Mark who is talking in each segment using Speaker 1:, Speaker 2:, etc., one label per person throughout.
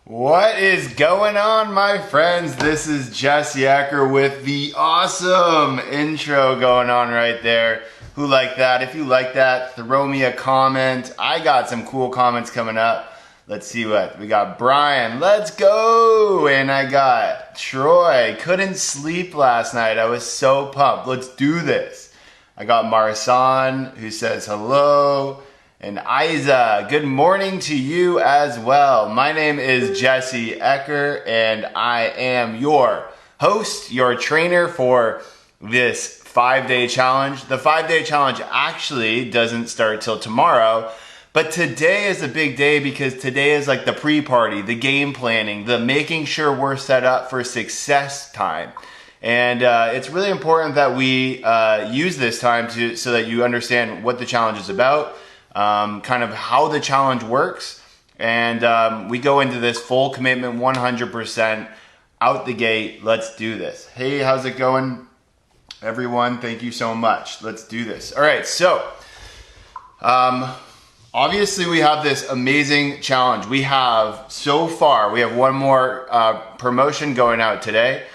Speaker 1: What is going on, my friends? This is Jesse Eker with the awesome intro going on right there. Who liked that? If you like that, throw me a comment. I got some cool comments coming up. Let's see what we got. Brian, let's go. And I got Troy. Couldn't sleep last night. I was so pumped. Let's do this. I got Marsan, who says hello. And Isa, good morning to you as well. My name is Jesse Eker, and I am your host, your trainer for this 5-day challenge. The 5-day challenge actually doesn't start till tomorrow, but today is a big day because today is like the pre-party, the game planning, the making sure we're set up for success time. And it's really important that we use this time so that you understand what the challenge is about. Kind of how the challenge works, and we go into this full commitment 100% out the gate. Let's do this. Hey, how's it going, everyone? Thank you so much. Let's do this. All right, so obviously we have this amazing challenge. We have one more promotion going out today,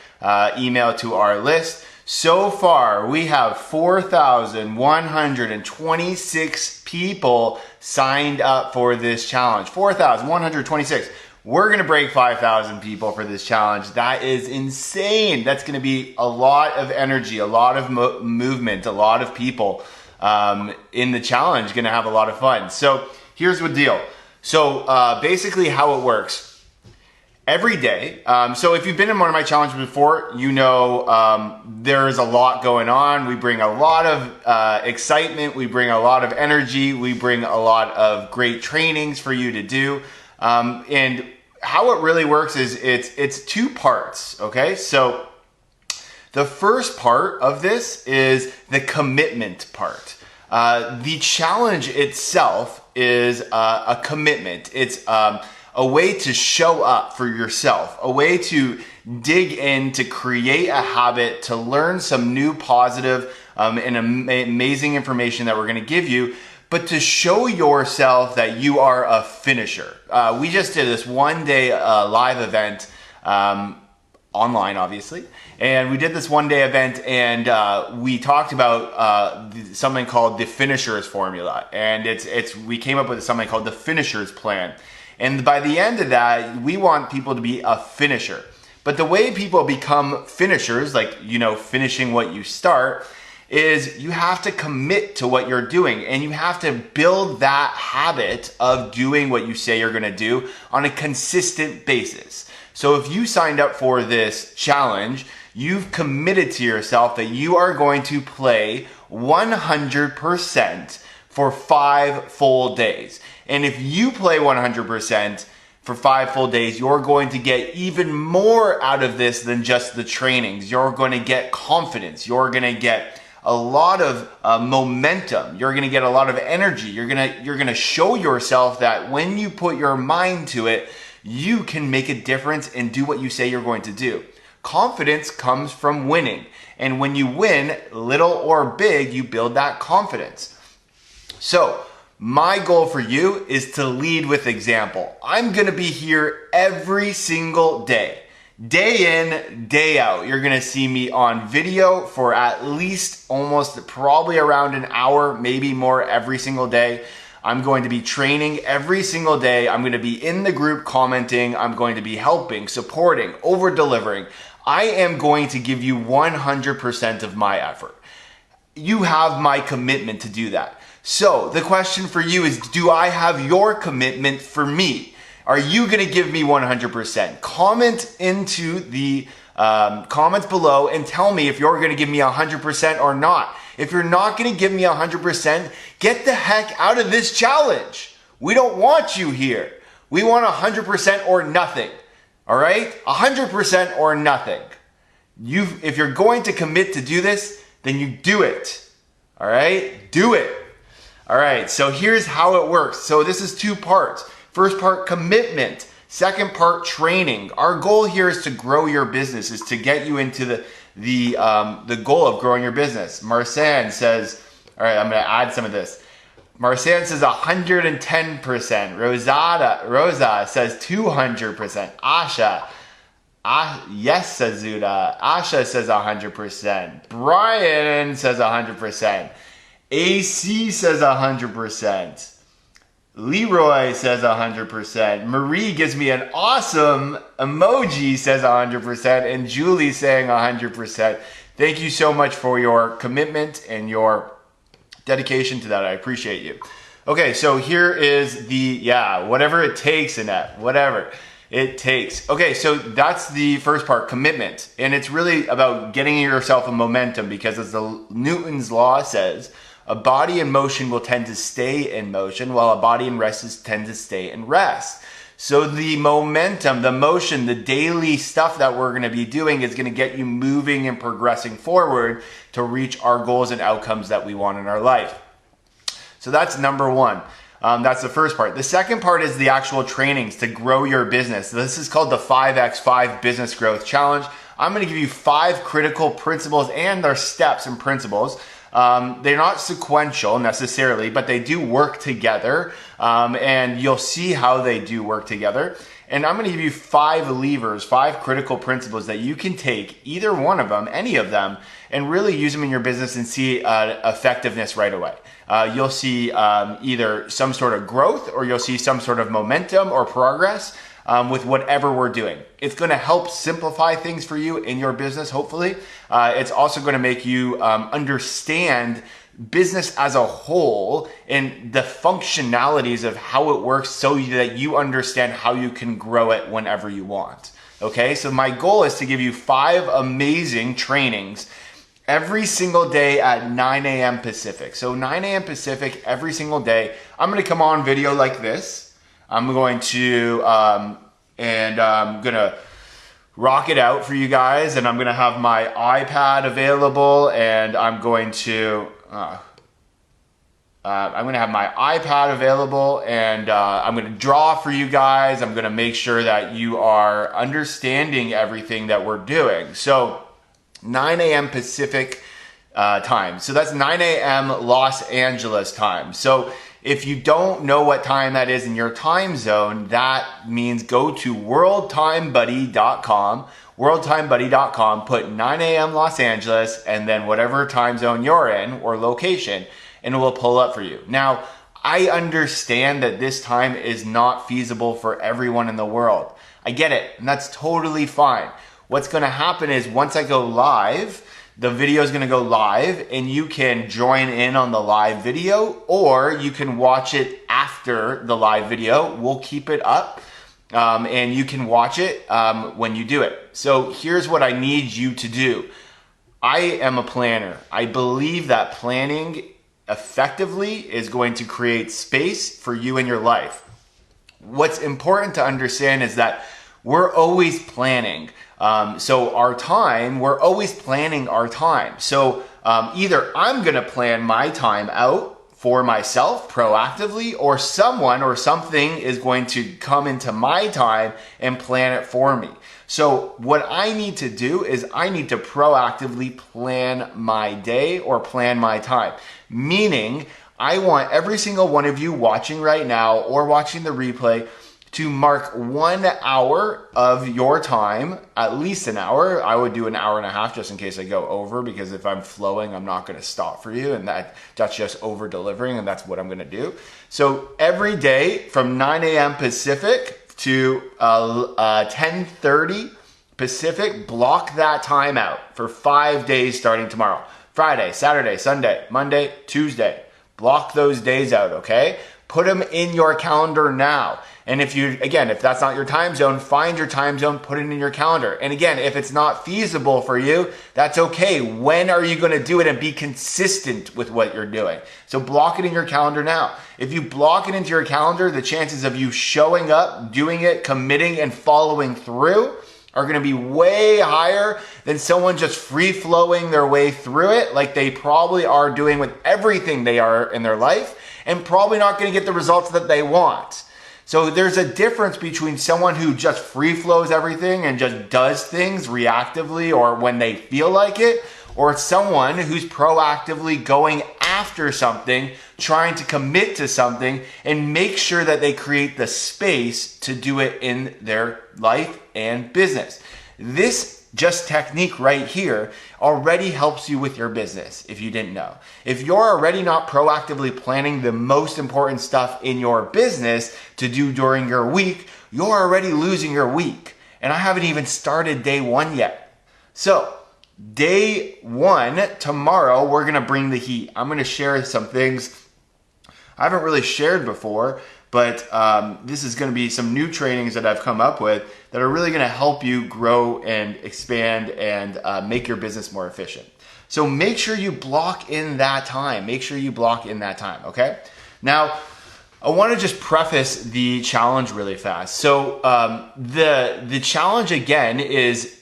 Speaker 1: email to our list. So far, we have 4,126 people signed up for this challenge. 4,126. We're going to break 5,000 people for this challenge. That is insane. That's going to be a lot of energy, a lot of movement, a lot of people in the challenge. Going to have a lot of fun. So here's the deal. So basically how it works. Every day, so if you've been in one of my challenges before, you know there's a lot going on. We bring a lot of excitement, we bring a lot of energy, we bring a lot of great trainings for you to do. And how it really works is it's two parts, okay? So the first part of this is the commitment part. The challenge itself is a commitment. It's a way to show up for yourself, a way to dig in, to create a habit, to learn some new positive and amazing information that we're going to give you, but to show yourself that you are a finisher. We just did this one-day live event, online obviously, and we did this one-day event, and we talked about something called the finisher's formula, and we came up with something called the finisher's plan. And by the end of that, we want people to be a finisher. But the way people become finishers, like, you know, finishing what you start, is you have to commit to what you're doing. And you have to build that habit of doing what you say you're going to do on a consistent basis. So if you signed up for this challenge, you've committed to yourself that you are going to play 100% for 5 full days. And if you play 100% for 5 full days, you're going to get even more out of this than just the trainings. You're going to get confidence. You're going to get a lot of momentum. You're going to get a lot of energy. You're going to show yourself that when you put your mind to it, you can make a difference and do what you say you're going to do. Confidence comes from winning. And when you win, little or big, you build that confidence. So, my goal for you is to lead with example. I'm going to be here every single day. Day in, day out. You're going to see me on video for at least probably around an hour, maybe more every single day. I'm going to be training every single day. I'm going to be in the group commenting. I'm going to be helping, supporting, over-delivering. I am going to give you 100% of my effort. You have my commitment to do that. So the question for you is, do I have your commitment for me? Are you going to give me 100%? Comment into the comments below and tell me if you're going to give me 100% or not. If you're not going to give me 100%, get the heck out of this challenge. We don't want you here. We want 100% or nothing. All right? 100% or nothing. If you're going to commit to do this, then you do it. All right? Do it. All right, so here's how it works. So this is 2 parts. First part, commitment. Second part, training. Our goal here is to grow your business, is to get you into the goal of growing your business. Marsan says, all right, I'm going to add some of this. Marcian says 110%. Rosa says 200%. Yes, says Zuda. Asha says 100%. Brian says 100%. AC says 100%. Leroy says 100%. Marie gives me an awesome emoji, says 100%. And Julie saying 100%. Thank you so much for your commitment and your dedication to that. I appreciate you. Okay, so here is the, whatever it takes, Annette. Whatever it takes. Okay, so that's the first part, commitment. And it's really about getting yourself a momentum, because as the Newton's law says, a body in motion will tend to stay in motion, while a body in rest tend to stay in rest. So the momentum, the motion, the daily stuff that we're going to be doing is going to get you moving and progressing forward to reach our goals and outcomes that we want in our life. So that's number one. That's the first part. The second part is the actual trainings to grow your business. This is called the 5x5 Business Growth Challenge. I'm going to give you 5 critical principles and their steps and principles. They're not sequential necessarily, but they do work together, and you'll see how they do work together. And I'm going to give you 5 levers, 5 critical principles that you can take, either one of them, any of them, and really use them in your business and see effectiveness right away. You'll see either some sort of growth, or you'll see some sort of momentum or progress with whatever we're doing. It's going to help simplify things for you in your business, hopefully. It's also going to make you understand business as a whole and the functionalities of how it works, so that you understand how you can grow it whenever you want. Okay, so my goal is to give you 5 amazing trainings every single day at 9 a.m. Pacific. So 9 a.m. Pacific every single day. I'm going to come on video like this. I'm going to rock it out for you guys, and I'm going to have my iPad available, and I'm going to have my iPad available, and I'm going to draw for you guys. I'm going to make sure that you are understanding everything that we're doing. So 9 a.m. Pacific time. So that's 9 a.m. Los Angeles time. So if you don't know what time that is in your time zone, that means go to worldtimebuddy.com, put 9 a.m. Los Angeles, and then whatever time zone you're in or location, and it will pull up for you. Now, I understand that this time is not feasible for everyone in the world. I get it, and that's totally fine. What's going to happen is once I go live, the video is going to go live, and you can join in on the live video, or you can watch it after the live video. We'll keep it up, and you can watch it when you do it. So here's what I need you to do. I am a planner. I believe that planning effectively is going to create space for you in your life. What's important to understand is that we're always planning. So our time, we're always planning our time. So either I'm going to plan my time out for myself proactively, or someone or something is going to come into my time and plan it for me. So what I need to do is I need to proactively plan my day or plan my time. Meaning, I want every single one of you watching right now or watching the replay to mark 1 hour of your time, at least an hour. I would do an hour and a half just in case I go over, because if I'm flowing, I'm not going to stop for you, and that's just over delivering, and that's what I'm going to do. So every day from 9 a.m. Pacific to 10:30 Pacific, block that time out for 5 days starting tomorrow. Friday, Saturday, Sunday, Monday, Tuesday. Block those days out, okay? Put them in your calendar now. And if that's not your time zone, find your time zone, put it in your calendar. And again, if it's not feasible for you, that's okay. When are you going to do it, and be consistent with what you're doing? So block it in your calendar now. If you block it into your calendar, the chances of you showing up, doing it, committing, and following through are going to be way higher than someone just free-flowing their way through it, like they probably are doing with everything they are in their life, and probably not going to get the results that they want. So there's a difference between someone who just free flows everything and just does things reactively or when they feel like it, or someone who's proactively going after something trying to commit to something and make sure that they create the space to do it in their life and business. This just technique right here already helps you with your business if you didn't know. If you're already not proactively planning the most important stuff in your business to do during your week, you're already losing your week. And I haven't even started day one yet. So day one, tomorrow, we're gonna bring the heat. I'm gonna share some things I haven't really shared before, but this is gonna be some new trainings that I've come up with that are really gonna help you grow and expand and make your business more efficient. So make sure you block in that time. Okay? Now, I wanna just preface the challenge really fast. So the challenge again is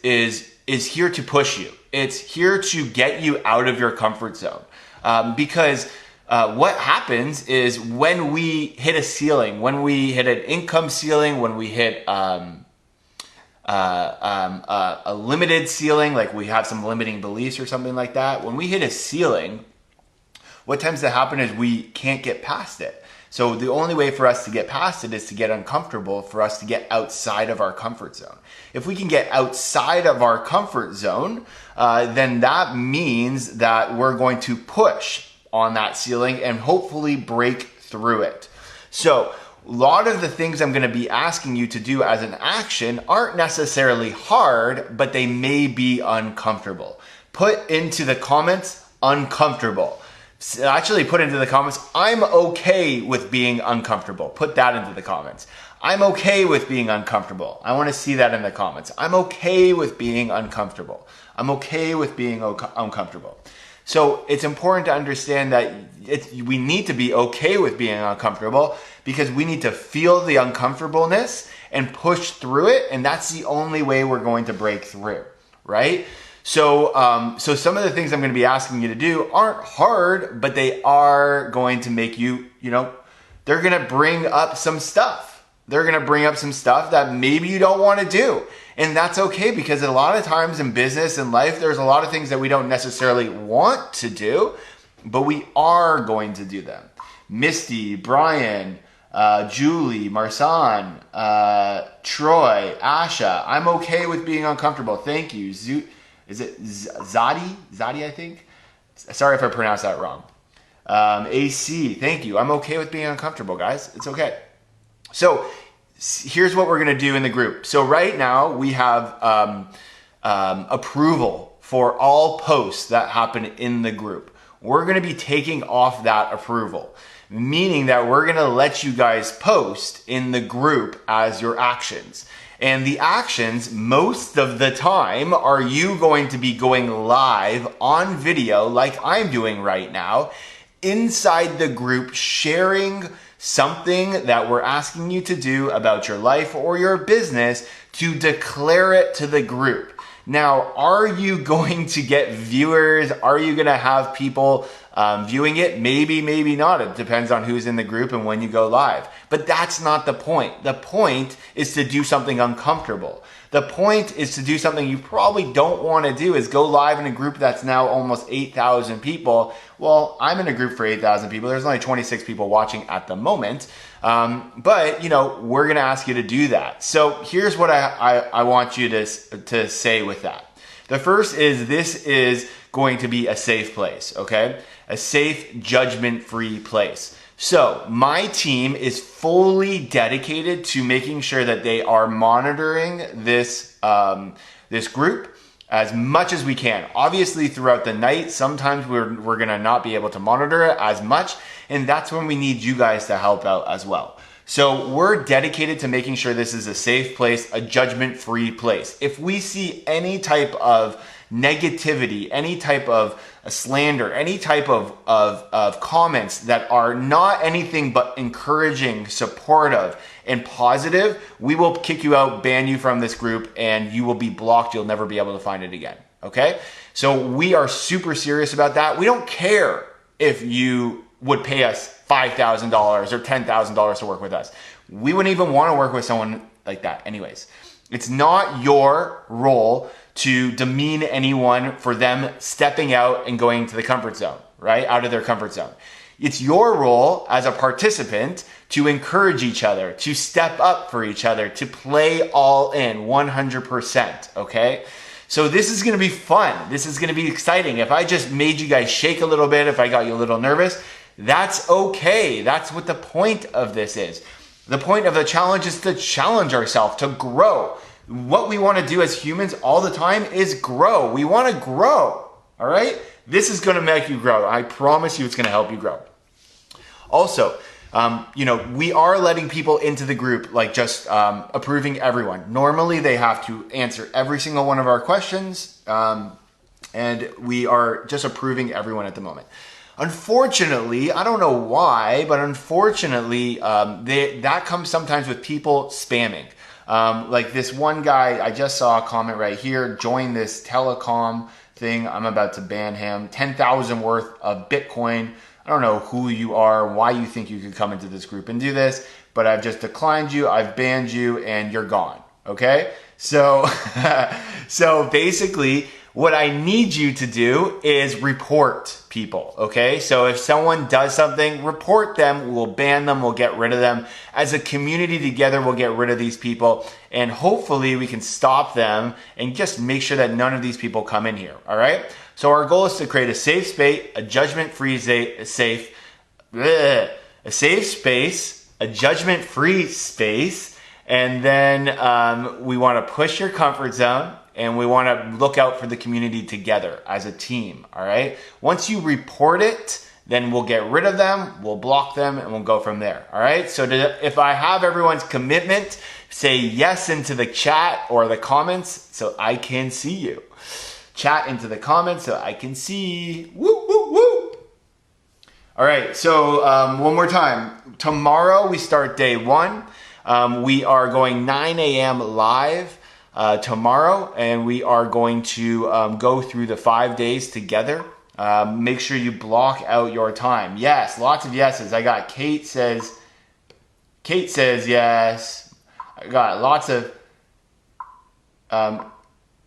Speaker 1: here to push you. It's here to get you out of your comfort zone. Because what happens is when we hit a ceiling, when we hit an income ceiling, when we hit a limited ceiling, like we have some limiting beliefs or something like that, when we hit a ceiling, what tends to happen is we can't get past it. So the only way for us to get past it is to get uncomfortable, for us to get outside of our comfort zone. If we can get outside of our comfort zone, then that means that we're going to push on that ceiling and hopefully break through it. So a lot of the things I'm going to be asking you to do as an action aren't necessarily hard, but they may be uncomfortable. Put into the comments, uncomfortable. Actually put into the comments, I'm okay with being uncomfortable. Put that into the comments. I'm okay with being uncomfortable. I want to see that in the comments. I'm okay with being uncomfortable. I'm okay with being uncomfortable. So it's important to understand that we need to be okay with being uncomfortable because we need to feel the uncomfortableness and push through it. And that's the only way we're going to break through, right? So some of the things I'm going to be asking you to do aren't hard, but they are going to make you, they're going to bring up some stuff. They're going to bring up some stuff that maybe you don't want to do. And that's okay because a lot of times in business and life, there's a lot of things that we don't necessarily want to do, but we are going to do them. Misty, Brian, Julie, Marsan, Troy, Asha, I'm okay with being uncomfortable. Thank you. Is it Zadi? Zadi, I think. Sorry if I pronounced that wrong. AC, thank you. I'm okay with being uncomfortable, guys. It's okay. So here's what we're going to do in the group. So right now we have approval for all posts that happen in the group. We're going to be taking off that approval, meaning that we're going to let you guys post in the group as your actions. And the actions, most of the time, are you going to be going live on video like I'm doing right now inside the group, sharing something that we're asking you to do about your life or your business to declare it to the group. Now, are you going to get viewers? Are you going to have people viewing it? Maybe, maybe not. It depends on who's in the group and when you go live. But that's not the point. The point is to do something uncomfortable. The point is to do something you probably don't want to do, is go live in a group that's now almost 8,000 people. Well, I'm in a group for 8,000 people. There's only 26 people watching at the moment. But we're going to ask you to do that. So here's what I want you to say with that. The first is, this is going to be a safe place, okay? A safe, judgment-free place. So my team is fully dedicated to making sure that they are monitoring this group as much as we can. Obviously, throughout the night, sometimes we're gonna not be able to monitor it as much, and that's when we need you guys to help out as well. So we're dedicated to making sure this is a safe place, a judgment-free place. If we see any type of negativity, any type of slander, any type of comments that are not anything but encouraging, supportive, and positive, we will kick you out, ban you from this group, and you will be blocked. You'll never be able to find it again, okay? So we are super serious about that. We don't care if you would pay us $5,000 or $10,000 to work with us. We wouldn't even want to work with someone like that anyways. It's not your role to demean anyone for them stepping out and going to the comfort zone, right? Out of their comfort zone. It's your role as a participant to encourage each other, to step up for each other, to play all in 100%, okay? So this is gonna be fun. This is gonna be exciting. If I just made you guys shake a little bit, if I got you a little nervous, that's okay. That's what the point of this is. The point of the challenge is to challenge ourselves, to grow. What we wanna do as humans all the time is grow. We wanna grow, all right? This is gonna make you grow. I promise you it's gonna help you grow. Also, we are letting people into the group, like just approving everyone. Normally, they have to answer every single one of our questions, and we are just approving everyone at the moment. Unfortunately, I don't know why, but unfortunately, that comes sometimes with people spamming. Like this one guy, I just saw a comment right here, join this telecom thing. I'm about to ban him. 10,000 worth of Bitcoin. I don't know who you are, why you think you could come into this group and do this, but I've just declined you, I've banned you, and you're gone, okay? So, so basically, what I need you to do is report people, okay? So if someone does something, report them, we'll ban them, we'll get rid of them. As a community together, we'll get rid of these people, and hopefully we can stop them and just make sure that none of these people come in here, all right? So our goal is to create a safe space, a judgment-free space, a judgment-free space, and then we want to push your comfort zone, and we want to look out for the community together as a team, all right? Once you report it, then we'll get rid of them, we'll block them, and we'll go from there, all right? So if I have everyone's commitment, say yes into the chat or the comments so I can see you. Chat into the comments so I can see. Woo, woo, woo. All right, so one more time. Tomorrow we start day one. We are going 9 a.m. live tomorrow, and we are going to go through the 5 days together. Make sure you block out your time. Yes, lots of yeses. I got Kate says yes. I got lots of...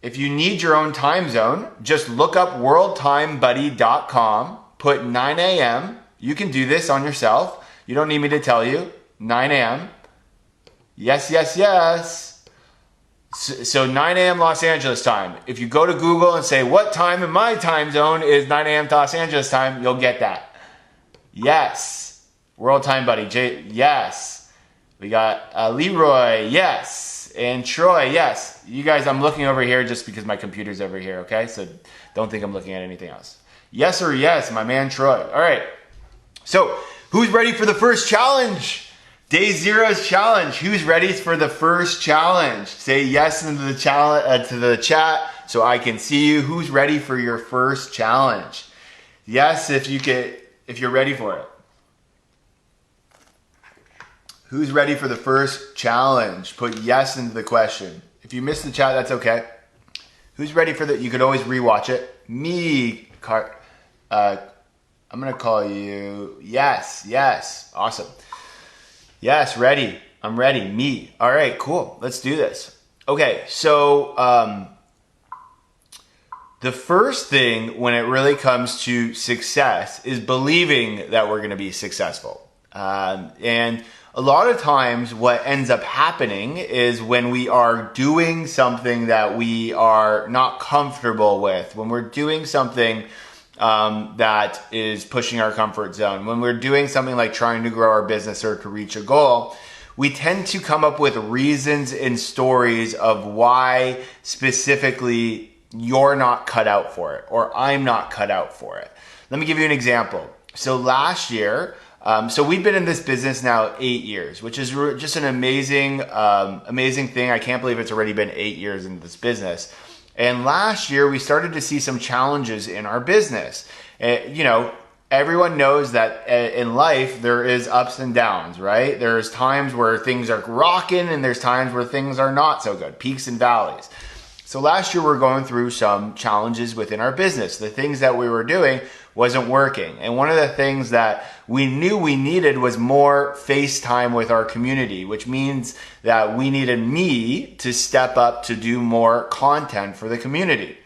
Speaker 1: if you need your own time zone, just look up worldtimebuddy.com, put 9 a.m. You can do this on yourself. You don't need me to tell you. 9 a.m. Yes, yes, yes. So 9 a.m. Los Angeles time. If you go to Google and say, what time in my time zone is 9 a.m. to Los Angeles time, you'll get that. Yes. World Time Buddy. Yes. We got Leroy. Yes. And Troy, yes. You guys, I'm looking over here just because my computer's over here, okay? So don't think I'm looking at anything else. Yes or yes, my man Troy. All right. So who's ready for the first challenge? Day zero's challenge. Who's ready for the first challenge? Say yes into the to the chat so I can see you. Who's ready for your first challenge? Yes, if you're ready for it. Who's ready for the first challenge? Put yes into the question. If you missed the chat, that's okay. Who's ready for the... You could always rewatch it. Me, I'm going to call you... Yes, yes. Awesome. Yes, ready. I'm ready. Me. All right, cool. Let's do this. Okay, so the first thing when it really comes to success is believing that we're going to be successful. And a lot of times what ends up happening is when we are doing something that we are not comfortable with, when we're doing something that is pushing our comfort zone, when we're doing something like trying to grow our business or to reach a goal, we tend to come up with reasons and stories of why specifically you're not cut out for it or I'm not cut out for it. Let me give you an example. So last year, so we've been in this business now 8 years, which is just an amazing thing. I can't believe it's already been 8 years in this business. And last year we started to see some challenges in our business. Everyone knows that in life there is ups and downs, right? There's times where things are rocking and there's times where things are not so good, peaks and valleys. So last year we're going through some challenges within our business. The things that we were doing wasn't working. And one of the things that we knew we needed was more face time with our community, which means that we needed me to step up to do more content for the community.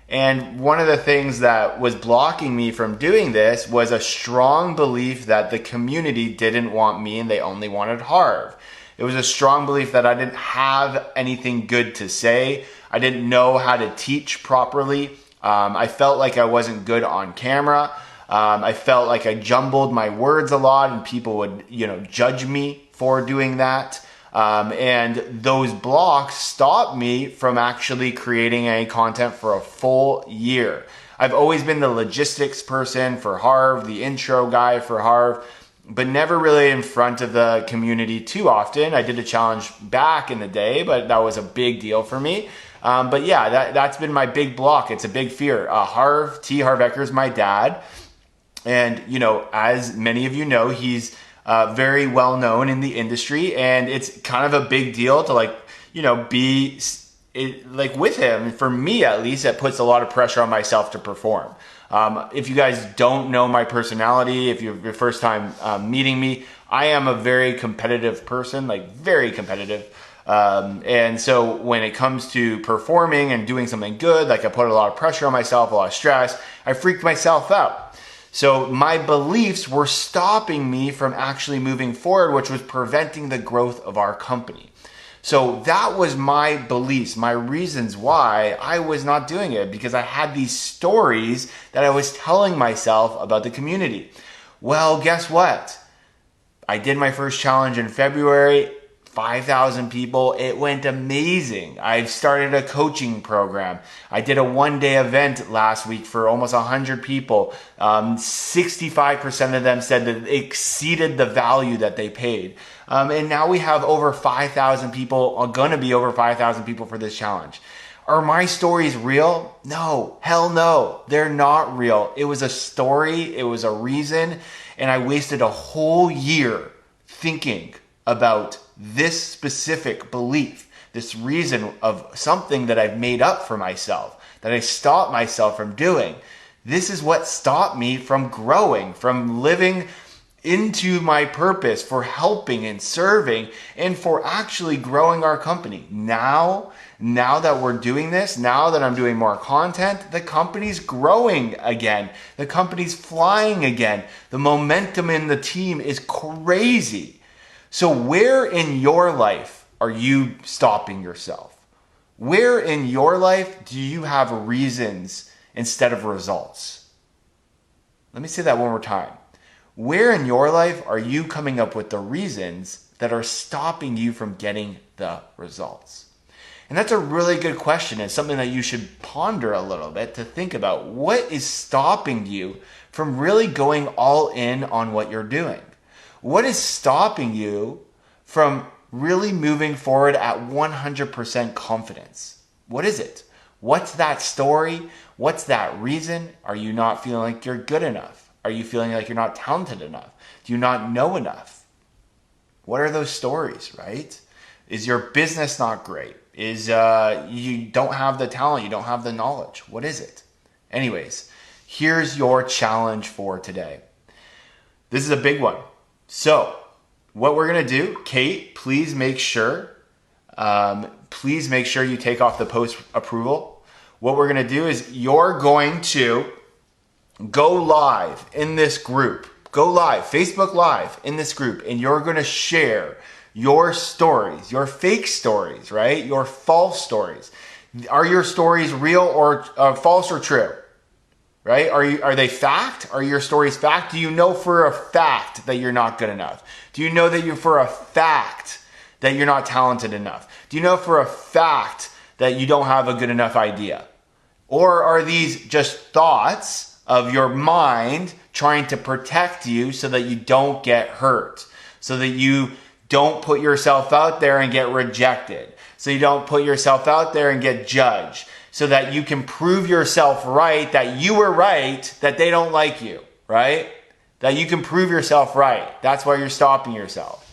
Speaker 1: And one of the things that was blocking me from doing this was a strong belief that the community didn't want me and they only wanted Harv. It was a strong belief that I didn't have anything good to say. I didn't know how to teach properly. I felt like I wasn't good on camera. I felt like I jumbled my words a lot and people would, judge me for doing that. And those blocks stopped me from actually creating any content for a full year. I've always been the logistics person for Harv, the intro guy for Harv, but never really in front of the community too often. I did a challenge back in the day, but that was a big deal for me. But yeah, that's been my big block. It's a big fear. Harv Eker is my dad. And, as many of you know, he's very well known in the industry, and it's kind of a big deal to be with him. For me, at least, it puts a lot of pressure on myself to perform. If you guys don't know my personality, if you're your first time meeting me, I am a very competitive person, very competitive. And so when it comes to performing and doing something good, I put a lot of pressure on myself, a lot of stress, I freaked myself out. So my beliefs were stopping me from actually moving forward, which was preventing the growth of our company. So that was my beliefs, my reasons why I was not doing it, because I had these stories that I was telling myself about the community. Well, guess what? I did my first challenge in February. 5,000 people. It went amazing. I've started a coaching program. I did a one-day event last week for almost 100 people. 65% of them said that it exceeded the value that they paid. And now we have over 5,000 people, are going to be over 5,000 people for this challenge. Are my stories real? No, hell no. They're not real. It was a story. It was a reason. And I wasted a whole year thinking about this specific belief, this reason of something that I've made up for myself, that I stopped myself from doing. This is what stopped me from growing, from living into my purpose, for helping and serving, and for actually growing our company. Now that we're doing this, now that I'm doing more content, the company's growing again. The company's flying again. The momentum in the team is crazy. So where in your life are you stopping yourself? Where in your life do you have reasons instead of results? Let me say that one more time. Where in your life are you coming up with the reasons that are stopping you from getting the results? And that's a really good question. It's something that you should ponder a little bit to think about. What is stopping you from really going all in on what you're doing? What is stopping you from really moving forward at 100% confidence? What is it? What's that story? What's that reason? Are you not feeling like you're good enough? Are you feeling like you're not talented enough? Do you not know enough? What are those stories, right? Is your business not great? Is you don't have the talent, you don't have the knowledge? What is it? Anyways, here's your challenge for today. This is a big one. So what we're going to do, Kate, please make sure you take off the post approval. What we're going to do is you're going to go live in this group. Go live, Facebook Live in this group, and you're going to share your stories, your fake stories, right? Your false stories. Are your stories real or false or true? Right? Are they fact? Are your stories fact? Do you know for a fact that you're not good enough? Do you know that you're for a fact that you're not talented enough? Do you know for a fact that you don't have a good enough idea? Or are these just thoughts of your mind trying to protect you so that you don't get hurt, so that you don't put yourself out there and get rejected, so you don't put yourself out there and get judged, so that you can prove yourself right, that you were right, that they don't like you, right? That you can prove yourself right. That's why you're stopping yourself.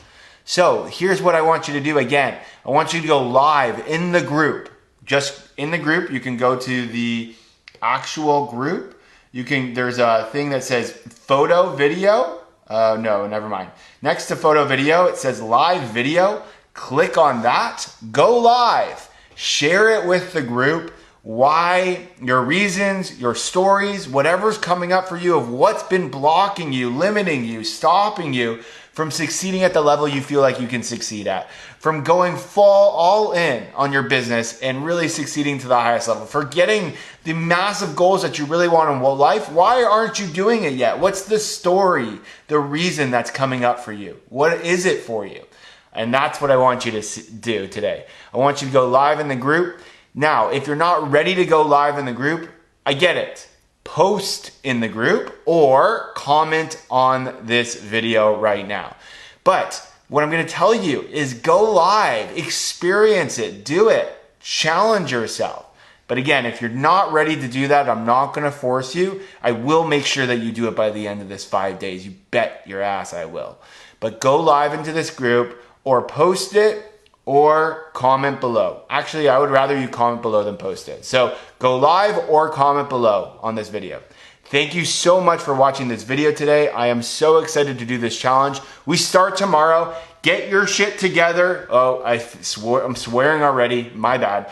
Speaker 1: So here's what I want you to do again. I want you to go live in the group. Just in the group, you can go to the actual group. There's a thing that says photo video. No, never mind. Next to photo video, it says live video. Click on that. Go live. Share it with the group. why, your reasons, your stories, whatever's coming up for you of what's been blocking you, limiting you, stopping you from succeeding at the level you feel like you can succeed at, from going all in on your business and really succeeding to the highest level, forgetting the massive goals that you really want in life. Why aren't you doing it yet? What's the story, the reason that's coming up for you? What is it for you? And that's what I want you to do today. I want you to go live in the group. Now, if you're not ready to go live in the group, I get it. Post in the group or comment on this video right now. But what I'm going to tell you is go live, experience it, do it, challenge yourself. But again, if you're not ready to do that, I'm not going to force you. I will make sure that you do it by the end of this 5 days. You bet your ass I will. But go live into this group or post it or comment below. Actually, I would rather you comment below than post it. So go live or comment below on this video. Thank you so much for watching this video today. I am so excited to do this challenge. We start tomorrow. Get your shit together. Oh, I'm swearing already. My bad.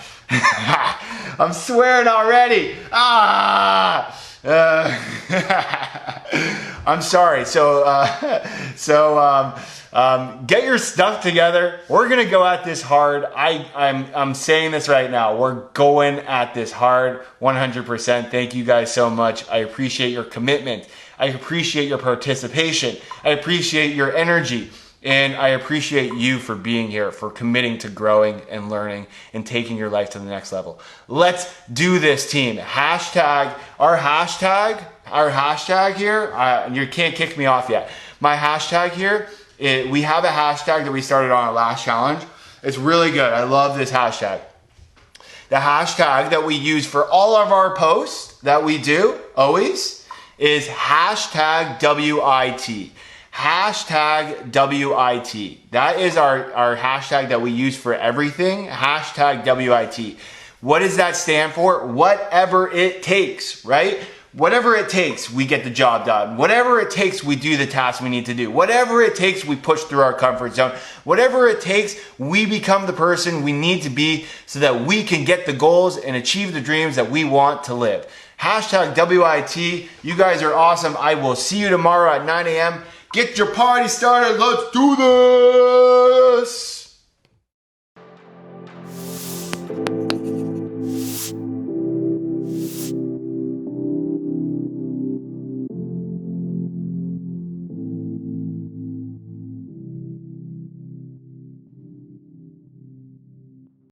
Speaker 1: I'm swearing already. I'm sorry. Get your stuff together. We're gonna go at this hard. I'm saying this right now. We're going at this hard, 100%. Thank you guys so much. I appreciate your commitment. I appreciate your participation. I appreciate your energy. And I appreciate you for being here, for committing to growing and learning and taking your life to the next level. Let's do this, team. Our hashtag here, you can't kick me off yet. My hashtag here, we have a hashtag that we started on our last challenge. It's really good. I love this hashtag. The hashtag that we use for all of our posts that we do always is hashtag WIT. Hashtag WIT. That is our hashtag that we use for everything. Hashtag WIT. What does that stand for? Whatever it takes, right? Whatever it takes, we get the job done. Whatever it takes, we do the tasks we need to do. Whatever it takes, we push through our comfort zone. Whatever it takes, we become the person we need to be so that we can get the goals and achieve the dreams that we want to live. Hashtag WIT. You guys are awesome. I will see you tomorrow at 9 a.m. Get your party started. Let's do this.